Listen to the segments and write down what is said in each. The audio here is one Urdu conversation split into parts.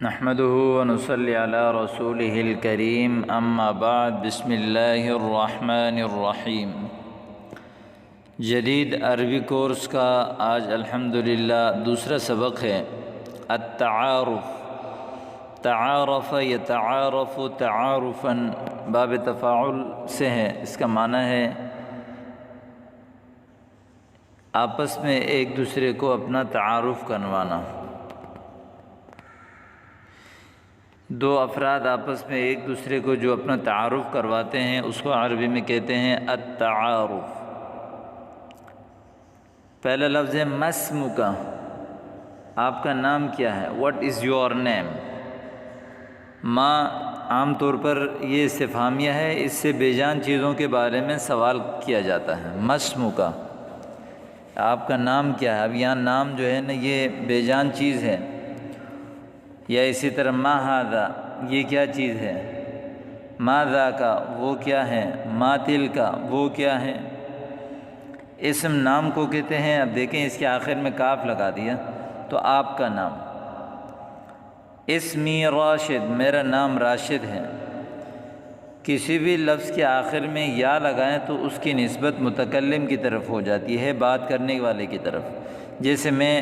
نحمده ونصلي على رسوله الكريم اما بعد بسم اللہ الرحمن الرحیم۔ جدید عربی کورس کا آج الحمدللہ دوسرا سبق ہے التعارف۔ تعارف یتعارف تعارفا باب تفاعل سے ہے، اس کا معنی ہے آپس میں ایک دوسرے کو اپنا تعارف کروانا۔ دو افراد آپس میں ایک دوسرے کو جو اپنا تعارف کرواتے ہیں اس کو عربی میں کہتے ہیں التعارف۔ پہلا لفظ ہے ما اسمک، آپ کا نام کیا ہے، واٹ از یور نیم۔ ما عام طور پر یہ استفہامیہ ہے، اس سے بے جان چیزوں کے بارے میں سوال کیا جاتا ہے۔ ما اسمک، آپ کا نام کیا ہے۔ اب یہاں نام جو ہے نا یہ بے جان چیز ہے، یا اسی طرح ما ھذا، یہ کیا چیز ہے، ما ذاک، وہ کیا ہے، ما تلک، وہ کیا ہے۔ اسم نام کو کہتے ہیں۔ اب دیکھیں اس کے آخر میں کاف لگا دیا تو آپ کا نام۔ اسمی راشد، میرا نام راشد ہے۔ کسی بھی لفظ کے آخر میں یا لگائیں تو اس کی نسبت متکلم کی طرف ہو جاتی ہے، بات کرنے والے کی طرف۔ جیسے میں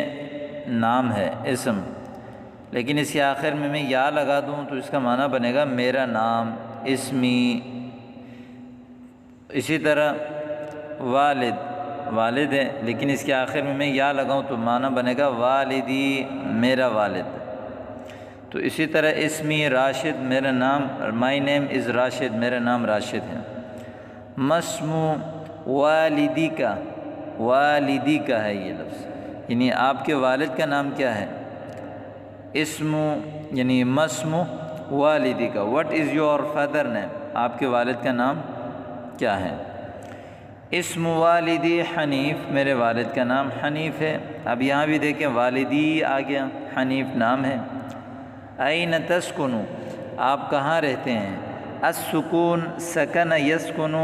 نام ہے اسم، لیکن اس کے آخر میں یا لگا دوں تو اس کا معنی بنے گا میرا نام، اسمی۔ اسی طرح والد، والد ہے لیکن اس کے آخر میں یا لگاؤں تو معنی بنے گا والدی، میرا والد۔ تو اسی طرح اسمی راشد، میرا نام، مائی نیم از راشد، میرا نام راشد ہے۔ مسمو والدی کا، والدی کا ہے یہ لفظ، یعنی آپ کے والد کا نام کیا ہے۔ اسم یعنی مسم والدی کا، what is your father name, آپ کے والد کا نام کیا ہے۔ اسم والدی حنیف، میرے والد کا نام حنیف ہے۔ اب یہاں بھی دیکھیں والدی آ گیا، حنیف نام ہے۔ این تسکن، آپ کہاں رہتے ہیں۔ السکون سکن یسکن،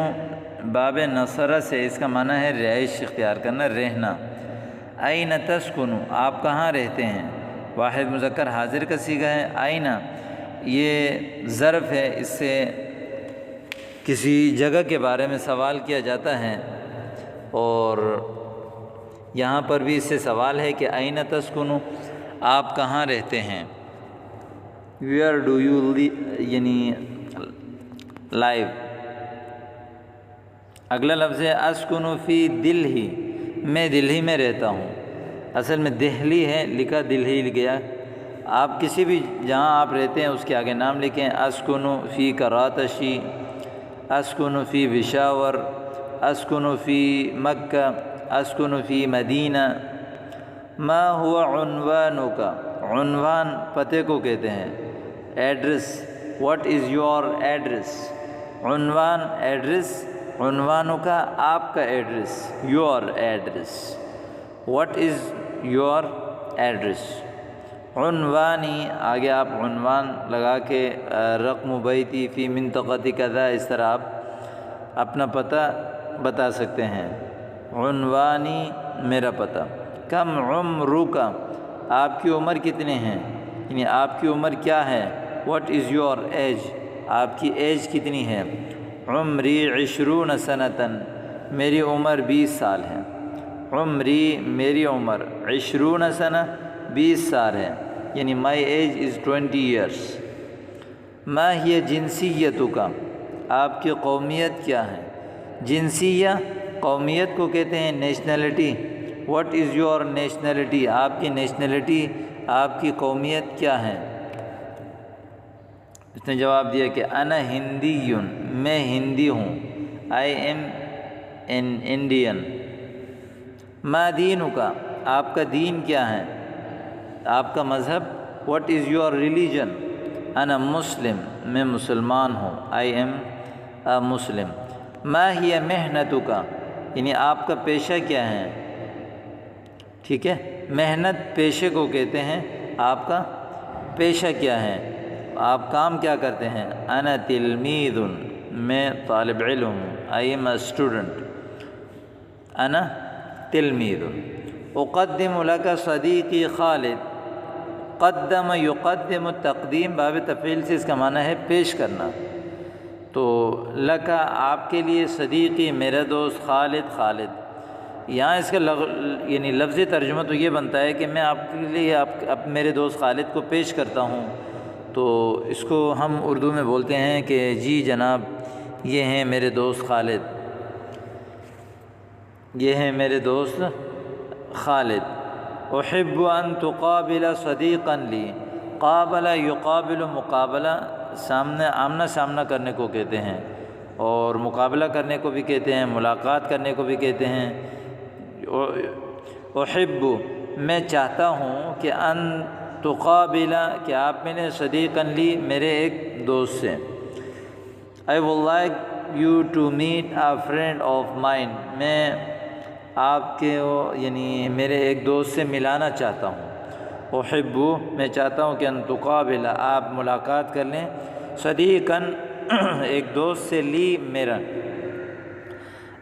باب نصرہ سے، اس کا معنی ہے رہائش اختیار کرنا، رہنا۔ این تسکن، آپ کہاں رہتے ہیں۔ واحد مذکر حاضر کا صیغہ ہے۔ آئینہ یہ ظرف ہے، اس سے کسی جگہ کے بارے میں سوال کیا جاتا ہے، اور یہاں پر بھی اس سے سوال ہے کہ آئینہ تسکنو، آپ کہاں رہتے ہیں۔ ویئر ڈو یو یعنی لائیو۔ اگلا لفظ ہے اسکنو فی دلہی، میں دلہی میں رہتا ہوں۔ اصل میں دہلی ہے، لکھا دلہی گیا۔ آپ کسی بھی جہاں آپ رہتے ہیں اس کے آگے نام لکھیں۔ اسکن فی کراتشی، اسکن فی پشاور، اسکن فی مکہ، اسکن فی مدینہ۔ ما ہوا عنوانک، عنوان پتے کو کہتے ہیں، address, what is your address. عنوان ایڈریس، عنوانک آپ کا address, your address, what is your address. عنوانی، آگے آپ عنوان لگا کے رقم بیتی فی منطقتی کذا، اس طرح آپ اپنا پتہ بتا سکتے ہیں۔ عنوانی، میرا پتہ۔ کم عمرک، آپ کی عمر کتنے ہیں، یعنی آپ کی عمر کیا ہے۔ واٹ از یور ایج، آپ کی ایج کتنی ہے۔ عمری 20 سنۃ، میری عمر 20 سال ہے۔ عمری، میری عمر 20 سنہ، 20 سال ہے، یعنی مائی ایج از 20 ایئرس۔ ما ہی جنسیتک، آپ کی قومیت کیا ہے۔ جنسیہ، قومیت کو کہتے ہیں nationality. What is your nationality, آپ کی نیشنلٹی، آپ کی قومیت کیا ہے۔ اس نے جواب دیا کہ انا ہندی، میں ہندی ہوں، آئی ایم این انڈین۔ ما دینک، آپ کا دین کیا ہے، آپ کا مذہب۔ واٹ از یور ریلیجن، انا مسلم، میں مسلمان ہوں، آئی ایم اے مسلم۔ ما ہی محنتک، یعنی آپ کا پیشہ کیا ہے۔ ٹھیک ہے، محنت پیشے کو کہتے ہیں، آپ کا پیشہ کیا ہے، آپ کام کیا کرتے ہیں۔ انا تلمیذ، میں طالب علم ہوں، آئی ایم اے اسٹوڈنٹ۔ انا تلمیذ۔ اقدم لک صدیقی خالد، قدم یقدم تقدیم باب تفعیل سے اس کا معنی ہے پیش کرنا. تو لکا آپ کے لیے، صدیقی میرا دوست، خالد خالد. یہاں اس کا یعنی لفظی ترجمہ تو یہ بنتا ہے کہ میں آپ کے لیے اب میرے دوست خالد کو پیش کرتا ہوں. تو اس کو ہم اردو میں بولتے ہیں کہ جی جناب یہ ہیں میرے دوست خالد، یہ ہیں میرے دوست خالد. احب ان تقابل صدیقا لی. قابل یقابل مقابلہ، سامنے آمنا سامنا کرنے کو کہتے ہیں، اور مقابلہ کرنے کو بھی کہتے ہیں، ملاقات کرنے کو بھی کہتے ہیں. احب میں چاہتا ہوں کہ ان تقابل کہ آپ میں نے صدیقا لی میرے ایک دوست سے. I would like you to meet a friend of mine. میں آپ کے یعنی میرے ایک دوست سے ملانا چاہتا ہوں. احب میں چاہتا ہوں کہ ان تقابل آپ ملاقات کر لیں، صدیقا ایک دوست سے، لی میرا.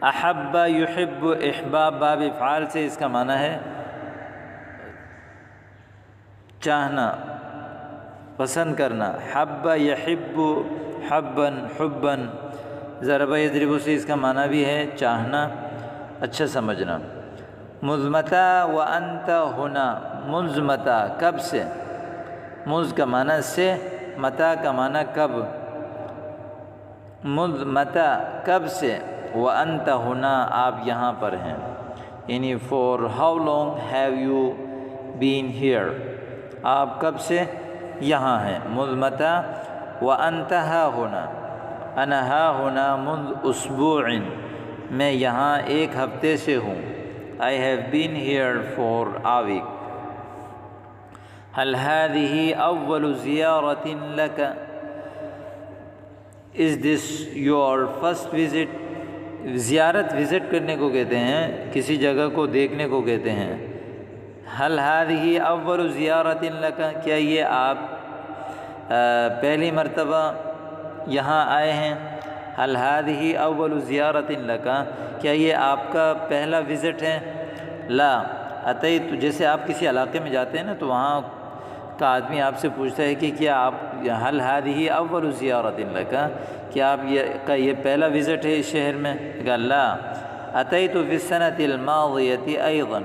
احب یحب احباب باب افعال سے اس کا معنی ہے چاہنا، پسند کرنا. حب یحب حبا حبا. ضرب یضرب سے اس کا معنی بھی ہے چاہنا، اچھا سمجھنا. مزمتا وانت ہنا. مزمتا کب سے، مز کا معنی سے، متا کا معنی کب. مزمتا کب سے، وانت ہنا آپ یہاں پر ہیں. یعنی for how long have you been here, آپ کب سے یہاں ہیں. مزمتا وانت ہا ہونا. انا ہا ہونا منذ اسبوع، میں یہاں ایک ہفتے سے ہوں. I have been here for a week. هل هذه أول زيارة لك؟ Is this your first visit؟ زیارت وزٹ کرنے کو کہتے ہیں، کسی جگہ کو دیکھنے کو کہتے ہیں. هل هذه أول زيارة لك؟ کیا یہ آپ پہلی مرتبہ یہاں آئے ہیں؟ هل هذه أول زيارة لك؟ کیا یہ آپ کا پہلا وزٹ ہے؟ لا اتیت. جیسے آپ کسی علاقے میں جاتے ہیں نا تو وہاں کا آدمی آپ سے پوچھتا ہے کہ کیا آپ هل هذه أول زيارة لك؟ کیا آپ یہ پہلا وزٹ ہے اس شہر میں؟ قال لا اتیت في السنة الماضية أيضا.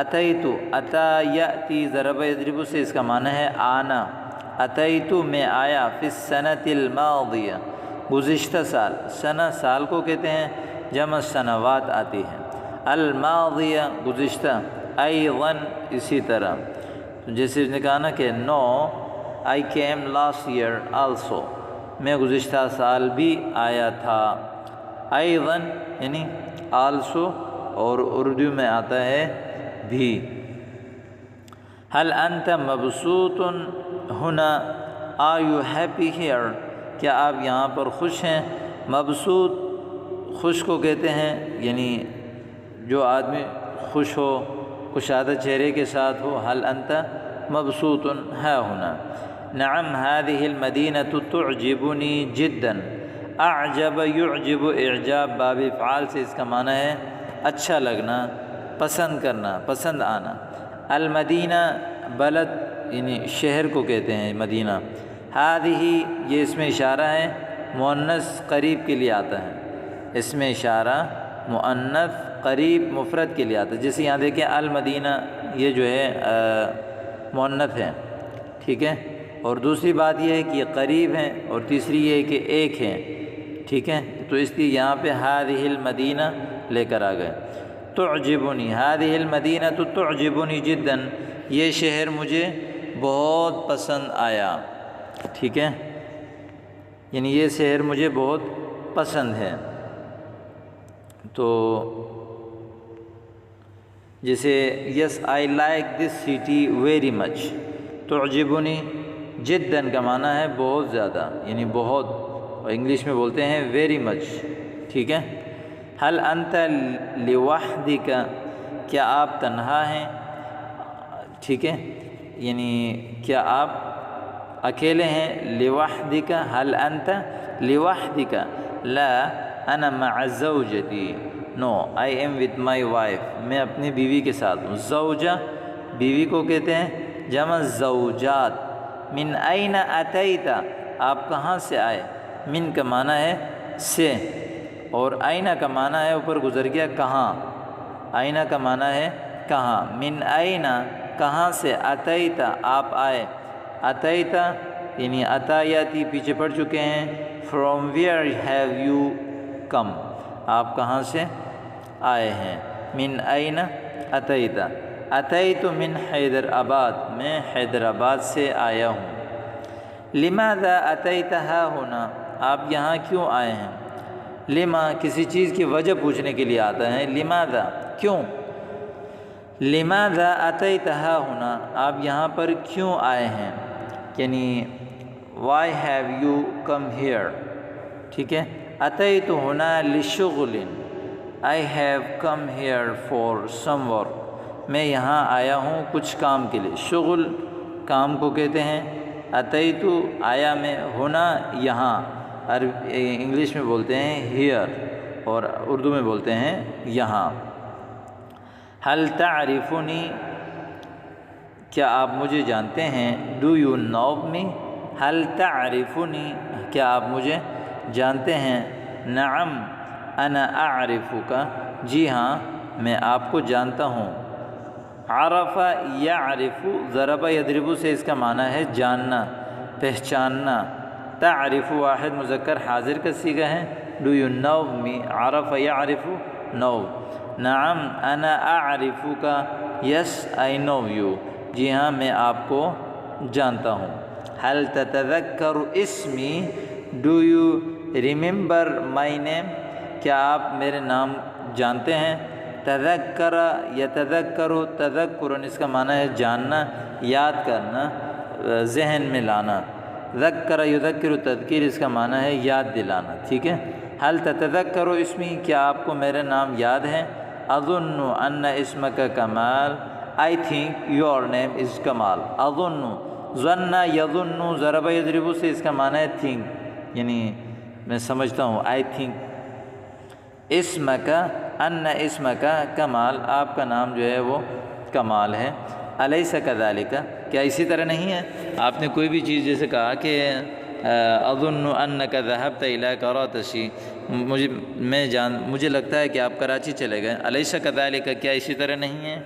اتیت اتا یأتی ضرب یضرب سے اس کا معنی ہے آنا. اتیت میں آیا، فی السنة الماضیہ گزشتہ سال. سنہ سال کو کہتے ہیں، جمع سنوات آتی ہے. الماضیہ گزشتہ، ایضا اسی طرح. جیسے اس نے کہا نا کہ نو I came last year also، میں گزشتہ سال بھی آیا تھا. ایضا یعنی also، اور اردو میں آتا ہے بھی. هل انت مبسوط ہنا؟ Are you happy here؟ کیا آپ یہاں پر خوش ہیں؟ مبسوط خوش کو کہتے ہیں، یعنی جو آدمی خوش ہو، کشادہ چہرے کے ساتھ ہو. هل انت مبسوط ها ہنا. نعم هذه المدينة تعجبني جدا. اعجب یعجب اعجاب باب افعال سے اس کا معنی ہے اچھا لگنا، پسند کرنا، پسند آنا. المدینہ بلد یعنی شہر کو کہتے ہیں مدینہ. هذه یہ اس میں اشارہ ہے مؤنث قریب کے لیے آتا ہے. اس میں اشارہ مؤنث قریب مفرد کے لیے آتا ہے. جیسے یہاں دیکھیں المدینہ یہ جو ہے مؤنث ہے، ٹھیک ہے. اور دوسری بات یہ ہے کہ یہ قریب ہیں، اور تیسری یہ ہے کہ ایک ہے، ٹھیک ہے. تو اس لیے یہاں پہ هذه المدینہ لے کر آ گئے. تعجبنی هذه المدینة تعجبنی جدا، یہ شہر مجھے بہت پسند آیا، ٹھیک ہے. یعنی یہ شہر مجھے بہت پسند ہے. تو جیسے yes I like this city very much. تعجبنی جدا کا معنی ہے بہت زیادہ، یعنی بہت، اور انگلش میں بولتے ہیں ویری مچ، ٹھیک ہے. هل انت لوحدک؟ کیا آپ تنہا ہیں؟ ٹھیک ہے، یعنی کیا آپ اکیلے ہیں؟ لوحدک هل انت لوحدک. لا انا مع زوجتی. نو I am with my wife. میں اپنی بیوی کے ساتھ ہوں. زوجہ بیوی کو کہتے ہیں، جمع زوجات۔ من این اتیت، آپ کہاں سے آئے؟ من کا معنی ہے سے، اور آئینہ کا معنی ہے اوپر گزر گیا کہاں، آئینہ کا معنی ہے کہاں۔ من آئینہ کہاں سے، اتیت آپ آئے، اتیت یعنی اتایاتی پیچھے پڑ چکے ہیں، فرام ویئر ہیو یو کم، آپ کہاں سے آئے ہیں۔ من آئینہ اتیت، اتیت من حیدر آباد، میں حیدر آباد سے آیا ہوں۔ لماذا اتیت ہا ہونا، آپ یہاں کیوں آئے ہیں؟ لما کسی چیز کی وجہ پوچھنے کے لیے آتا ہے، لماذا کیوں، لماذا اتیت ہا ہونا، آپ یہاں پر کیوں آئے ہیں، یعنی why have you come here, ٹھیک ہے۔ اتیت ہونا لشغل، I have come here for some work, میں یہاں آیا ہوں کچھ کام کے لیے، شغل کام کو کہتے ہیں، اتیت آیا میں، ہونا یہاں، انگلش میں بولتے ہیں ہیئر اور اردو میں بولتے ہیں یہاں۔ حل تعرفنی، کیا آپ مجھے جانتے ہیں، ڈو یو نو می، حل تعرفنی کیا آپ مجھے جانتے ہیں، نعم انا اعرفک، جی ہاں میں آپ کو جانتا ہوں۔ عرف یعرف، ضرب یضرب سے اس کا معنی ہے جاننا، پہچاننا۔ تعرف واحد مذکر حاضر کا صیغہ ہے، ڈو یو نو می، عرف یعرف نو، نعم انا اعرفک، یس آئی نو یو، جی ہاں میں آپ کو جانتا ہوں۔ حل تتذکر اسمی، ڈو یو ریممبر مائی نیم، کیا آپ میرے نام جانتے ہیں۔ تذکر یتذکر، تذکر اس کا معنی ہے جاننا، یاد کرنا، ذہن میں لانا۔ ذکر یذکر تذکیر اس کا معنی ہے یاد دلانا، ٹھیک ہے۔ حل تتذکر اسمی، کیا آپ کو میرا نام یاد ہے۔ اظن ان اسمک کمال، آئی تھنک یور نیم از کمال۔ اظن، ظن یظن، ضرب یضرب سے اس کا معنی ہے تھنک، یعنی میں سمجھتا ہوں، آئی تھنک۔ اسمک ان اسمک کمال، آپ کا نام جو ہے وہ کمال ہے۔ الیس کذالک، کیا اسی طرح نہیں ہے۔ آپ نے کوئی بھی چیز جیسے کہا کہ اظن انک ذهبت الی کراچی، مجھے لگتا ہے کہ آپ کراچی چلے گئے، الیس کذالک، کیا اسی طرح نہیں ہے۔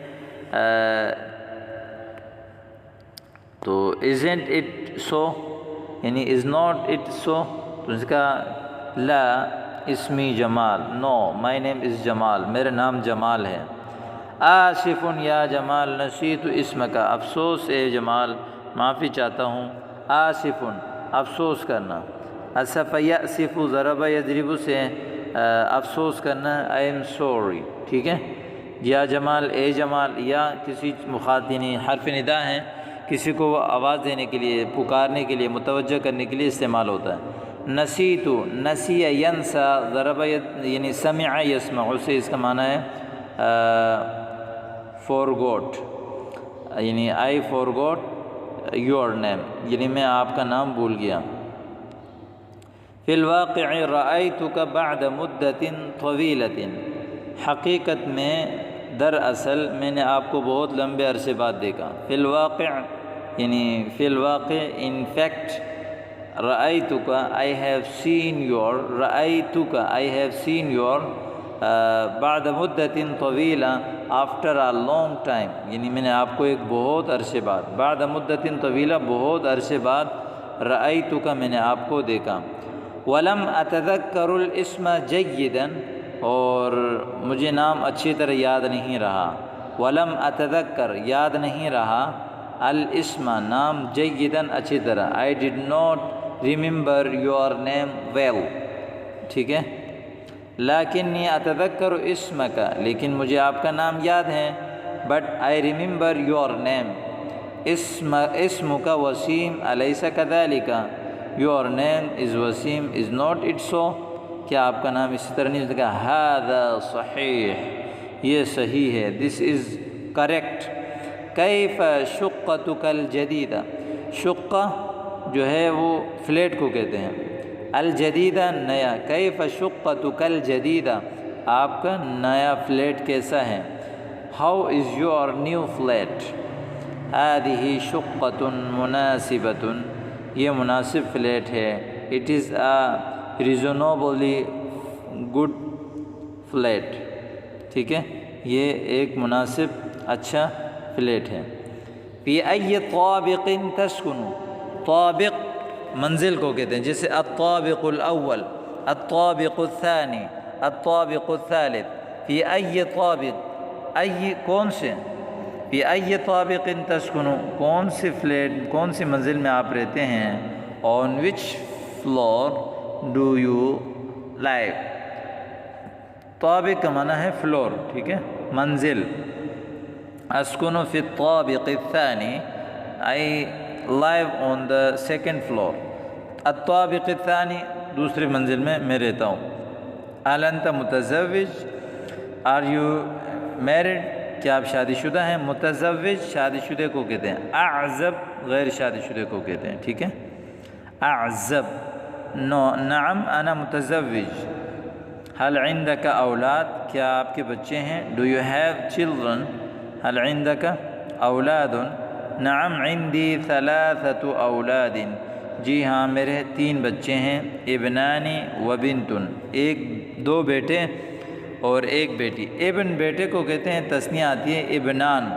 تو isn't it so، یعنی is not it so، تو اس کا لا اسمی جمال، نو مائی نیم از جمال، میرا نام جمال ہے۔ آصف یا جمال، نسیت اسمک، افسوس اے جمال، معافی چاہتا ہوں۔ آصف افسوس کرنا، اسف یأسف، ضرب یضرب سے افسوس کرنا، آئی ایم سوری، ٹھیک ہے۔ یا جمال اے جمال، یا کسی مخاطبین حرف ندا ہیں، کسی کو آواز دینے کے لیے، پکارنے کے لیے، متوجہ کرنے کے لیے استعمال ہوتا ہے۔ نسیت، نسی ینسا، ضرب یعنی سمع یسمع سے اس کا معنی ہے فورگوٹ، یعنی آئی فورگوٹ یور نیم، یعنی میں آپ کا نام بھول گیا۔ فی الواقع رأیتک بعد مدت طویلۃ، حقیقت میں دراصل میں نے آپ کو بہت لمبے عرصے بعد دیکھا۔ فی الواقع یعنی فی الواقع، ان فیکٹ، رأیتک آئی ہیو سین یور، رأیتک آئی ہیو سین یور، بعد مدت طویلہ آفٹر اے لانگ ٹائم، یعنی میں نے آپ کو ایک بہت عرصے بعد، بعد مدت طویلہ بہت عرصے بعد، رأیتک میں نے آپ کو دیکھا۔ ولم اتذکر الاسم جیدا، اور مجھے نام اچھی طرح یاد نہیں رہا۔ ولم اتذکر یاد نہیں رہا، الاسم نام، جیدا اچھی طرح، I did not remember your name well, ٹھیک ہے۔ لیکنی اتذکر اسمک، لیکن مجھے آپ کا نام یاد ہے۔ But I remember your name, اسمک وسیم، الیس کذالک، your name is Wasim, is not it so, کیا آپ کا نام اسی طرح نہیں ہوتا۔ ھذا صحیح، یہ صحیح ہے، دس از کریکٹ۔ کیف شقتک الجدیدہ، شقہ جو ہے وہ فلیٹ کو کہتے ہیں، الجدیدہ نیا، کیف شقتک الجدیدہ، آپ کا نیا فلیٹ کیسا ہے۔ How is your new flat, هذه شقة مناسبة، یہ مناسب فلیٹ ہے. It is a reasonably good flat. ٹھیک ہے، یہ ایک مناسب اچھا فلیٹ ہے. فی ای طابق تسکن، طابق منزل کو کہتے ہیں، جیسے الطابق الاول، الطابق الثانی، الطابق الثالث. فی ای طابق، ای کون سے، فی ای طابق تسکن کون سی فلیٹ، کون سی منزل میں آپ رہتے ہیں. On which floor do you live. طابق کا معنی ہے فلور، ٹھیک ہے، منزل. اسکن فی الطابق الثانی، I live on the second floor. الطابق الثانی دوسری منزل میں رہتا ہوں. هل انت متزوج، آر یو میرڈ، کیا آپ شادی شدہ ہیں. متزوج شادی شدہ کو کہتے ہیں. اعزب غیر شادی شدہ کو کہتے ہیں. ٹھیک ہے، اعزب. نعم انا متزوج. هل عندك اولاد، کیا آپ کے بچے ہیں. do you have children. هل عندك اولاد. نعم عندي 3 اولاد. جی ہاں میرے 3 بچے ہیں. ابنانی و بنتن، دو بیٹے اور ایک بیٹی. ابن بیٹے کو کہتے ہیں، تثنیہ آتی ہے ابنان.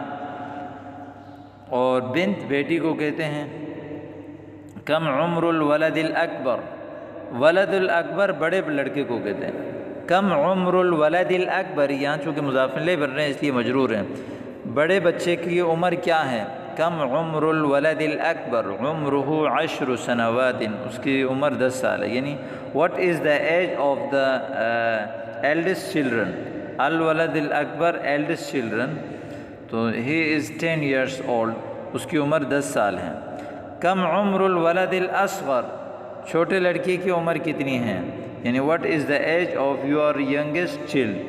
اور بنت بیٹی کو کہتے ہیں. کم عمر الولد الاکبر، ولد الاکبر بڑے لڑکے کو کہتے ہیں. کم عمر الولد الاکبر، یہاں چونکہ مضاف الیہ بن رہے ہیں اس لیے مجرور ہیں. بڑے بچے کی عمر کیا ہے. کم عمر الولد الاکبر، عمرہ 10 سنوات، اس کی عمر 10 سال ہے. یعنی what is the age of the eldest children. الولد الاکبر eldest children، تو he is 10 years old، اس کی عمر 10 سال ہے. کم عمر الولد الاصغر، چھوٹے لڑکی کی عمر کتنی ہے. یعنی what is the age of your youngest child.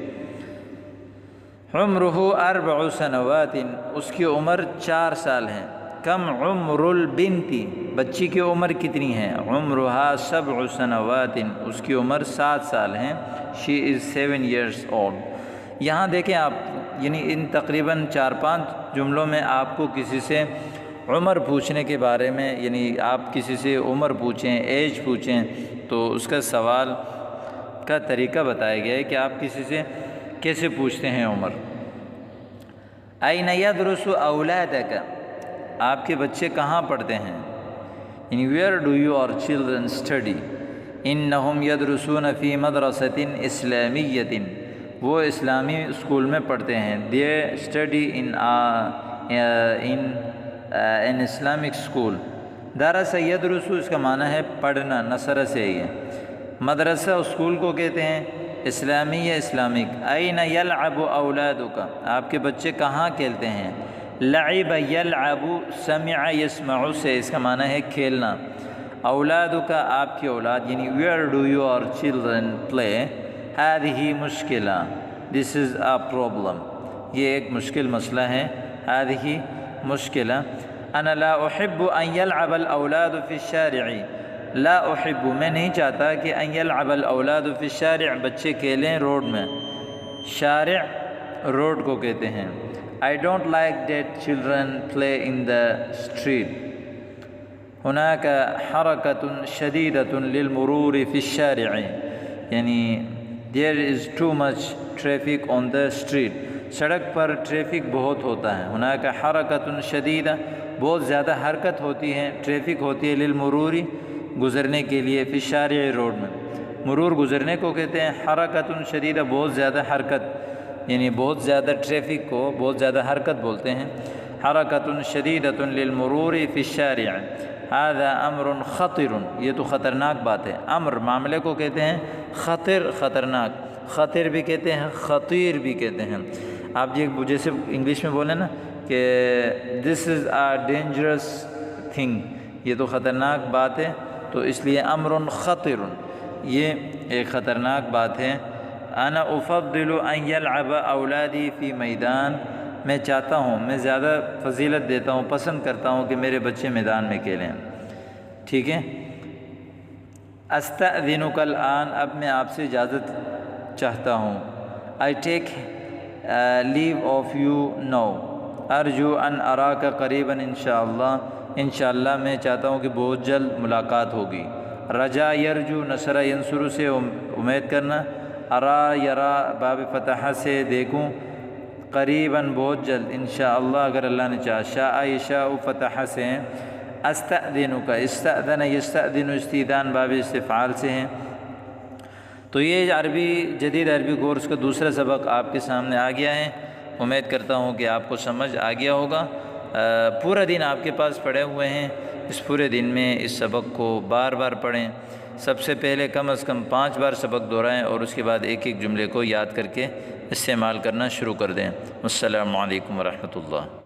عمرہ 4 سنوات، اس کی عمر 4 سال ہے. کم عمر البنتی، بچی کی عمر کتنی ہے. عمرها 7 سنوات، اس کی عمر 7 سال ہے. she is 7 years old. یہاں دیکھیں آپ، یعنی ان تقریباً 4-5 جملوں میں آپ کو کسی سے عمر پوچھنے کے بارے میں، یعنی آپ کسی سے عمر پوچھیں، ایج پوچھیں، تو اس کا سوال کا طریقہ بتایا گیا ہے کہ آپ کسی سے کیسے پوچھتے ہیں عمر. این یدرس اولادک، آپ کے بچے کہاں پڑھتے ہیں. یعنی where do your children study. انہم یدرسون فی مدرسۃ اسلامیۃ، وہ اسلامی اسکول میں پڑھتے ہیں. They study in an Islamic school. درس یدرس، اس کا معنی ہے پڑھنا، نصر سے ہی ہے. مدرسہ اسکول کو کہتے ہیں. اسلامی یا اسلامک. این یلعب اولادک، آپ کے بچے کہاں کھیلتے ہیں. لعب یلعب، سمع یسمع سے اس کا معنی ہے کھیلنا. اولادک آپ کی اولاد، یعنی where do your children play. هذه مشکلہ، this is a problem، یہ ایک مشکل مسئلہ ہے. هذه مشکلہ. انا لا احب ان يلعب الاولاد في الشارع. لا احب، میں نہیں چاہتا کہ ان يلعب الاولاد في الشارع، بچے کھیلیں روڈ میں. شارع روڈ کو کہتے ہیں. I don't like that children play in the street. هناك حركة شديدة للمرور في الشارع، یعنی there is too much traffic on the street. سڑک پر ٹریفک بہت ہوتا ہے. هناك حركة شديدة، بہت زیادہ حرکت ہوتی ہے، ٹریفک ہوتی ہے. للمرور گزرنے کے لیے. فی الشارع روڈ میں. مرور گزرنے کو کہتے ہیں. حرکۃ شدیدہ بہت زیادہ حرکت، یعنی بہت زیادہ ٹریفک کو بہت زیادہ حرکت بولتے ہیں. حرکۃ شدیدۃ للمرور فی الشارع. هذا امر خطر، یہ تو خطرناک بات ہے. امر معاملے کو کہتے ہیں. خطر خطرناک، خطر بھی کہتے ہیں، خطیر بھی کہتے ہیں. آپ جیسے انگلش میں بولیں نا کہ دس از اے ڈینجرس تھنگ، یہ تو خطرناک بات ہے، تو اس لیے امر خطر، یہ ایک خطرناک بات ہے. انا افضل ان يلعب اولادی فی میدان، میں چاہتا ہوں، میں زیادہ فضیلت دیتا ہوں، پسند کرتا ہوں کہ میرے بچے میدان میں کھیلیں. ٹھیک ہے. استأذنک الآن، اب میں آپ سے اجازت چاہتا ہوں. I take leave of you now. ارجو ان اراک قریبا انشاءاللہ میں چاہتا ہوں کہ بہت جلد ملاقات ہوگی۔ رجا یرجو نصر ینصر سے امید کرنا، ارا یرا باب فتح سے دیکھوں، قریباً بہت جلد، انشاءاللہ اگر اللہ نے چاہا، شاء یشاء فتح سے ہیں، استأذن کا استأذن یستأذن استئذان باب استفعال سے ہیں۔ تو یہ جدید عربی کورس کا دوسرا سبق آپ کے سامنے آ گیا ہے۔ امید کرتا ہوں کہ آپ کو سمجھ آ گیا ہوگا۔ پورا دن آپ کے پاس پڑے ہوئے ہیں، اس پورے دن میں اس سبق کو بار بار پڑھیں۔ سب سے پہلے کم از کم 5 بار سبق دہرائیں اور اس کے بعد ایک ایک جملے کو یاد کر کے استعمال کرنا شروع کر دیں۔ السلام علیکم ورحمۃ اللہ۔